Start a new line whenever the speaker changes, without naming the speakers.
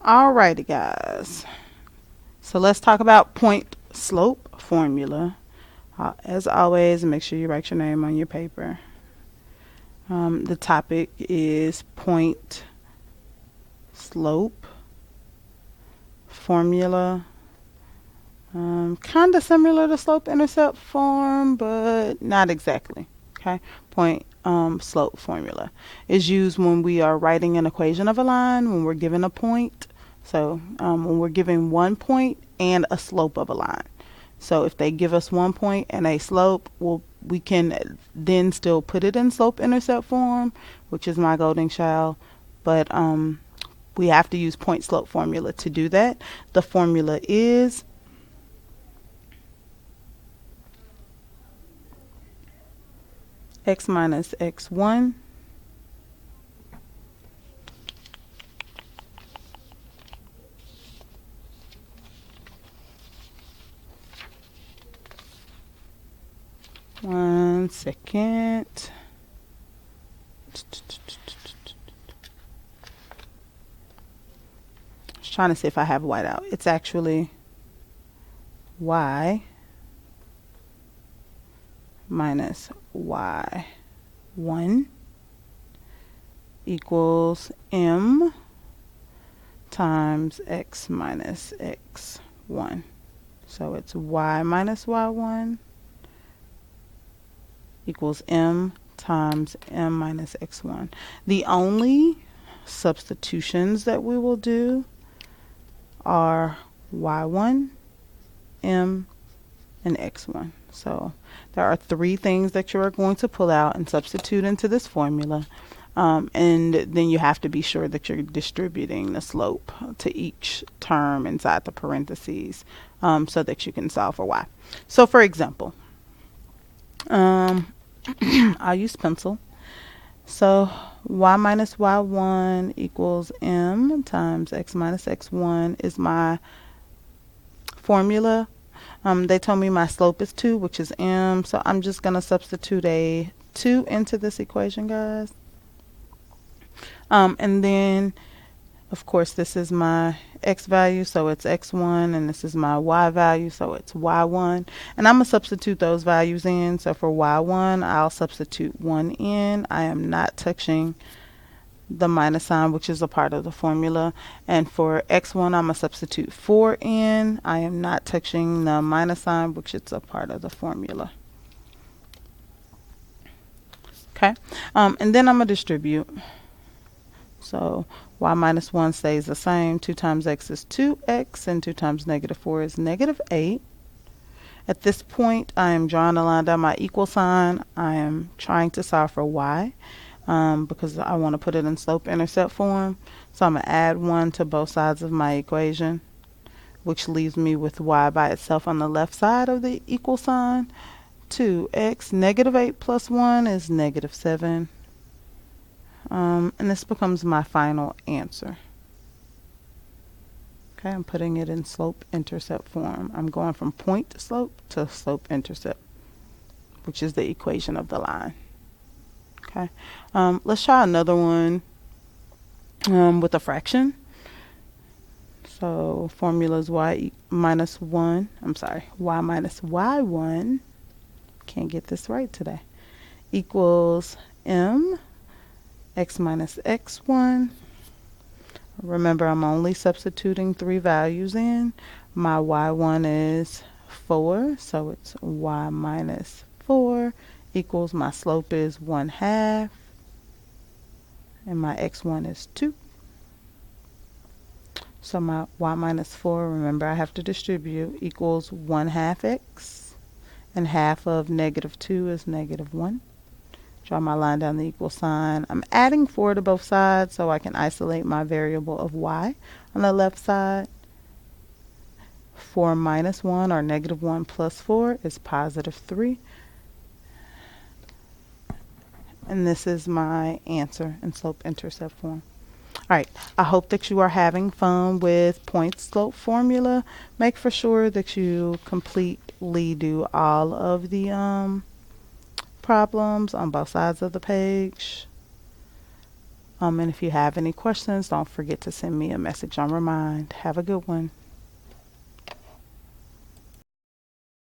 Alrighty, guys. So let's talk about point slope formula. As always, make sure you write your name on your paper. The topic is point slope formula. Kind of similar to slope intercept form, but not exactly. Okay, point slope formula is used when we are writing an equation of a line, when we're given a point. So when we're given 1 point and a slope of a line. So if they give us 1 point and a slope, we can then still put it in slope intercept form, which is my golden child. But we have to use point slope formula to do that. The formula is x minus x1 one second. Just trying to see if I have whiteout. It's actually y minus y1 equals m times x minus x1. So it's y minus y1 equals m times m minus x1. The only substitutions that we will do are y1, m, and x1. So there are 3 things that you are going to pull out and substitute into this formula. And then you have to be sure that you're distributing the slope to each term inside the parentheses so that you can solve for y. So for example, I'll use pencil. So y minus y1 equals m times x minus x1 is my formula. They told me my slope is 2, which is m, so I'm just going to substitute a 2 into this equation, guys. And then, of course, this is my x value, so it's x1, and this is my y value, so it's y1. And I'm going to substitute those values in. So for y1, I'll substitute 1 in. I am not touching the minus sign, which is a part of the formula. And for x1, I'm going to substitute 4 in. I am not touching the minus sign, which is a part of the formula. Okay, and then I'm going to distribute. So y minus 1 stays the same. 2 times x is 2x, and 2 times negative 4 is negative 8. At this point, I am drawing a line down my equal sign. I am trying to solve for y because I want to put it in slope-intercept form. So I'm going to add 1 to both sides of my equation, which leaves me with y by itself on the left side of the equal sign. 2x, negative 8 plus 1 is negative 7. And this becomes my final answer. Okay, I'm putting it in slope-intercept form. I'm going from point slope to slope-intercept, which is the equation of the line. Okay, let's try another one with a fraction. So formula is y minus 1. I'm sorry, y minus y1. Can't get this right today. Equals m x minus x1. Remember, I'm only substituting 3 values in. My y1 is 4, so it's y minus 4 equals my slope is 1/2, and my x1 is 2. So my y minus 4, remember I have to distribute, equals 1/2 x, and half of negative 2 is negative 1. Draw my line down the equal sign. I'm adding 4 to both sides so I can isolate my variable of y on the left side. 4 minus 1, or negative 1 plus 4, is positive 3. And this is my answer in slope-intercept form. Alright, I hope that you are having fun with point slope formula. Make for sure that you completely do all of the problems on both sides of the page. And if you have any questions, don't forget to send me a message on Remind. Have a good one.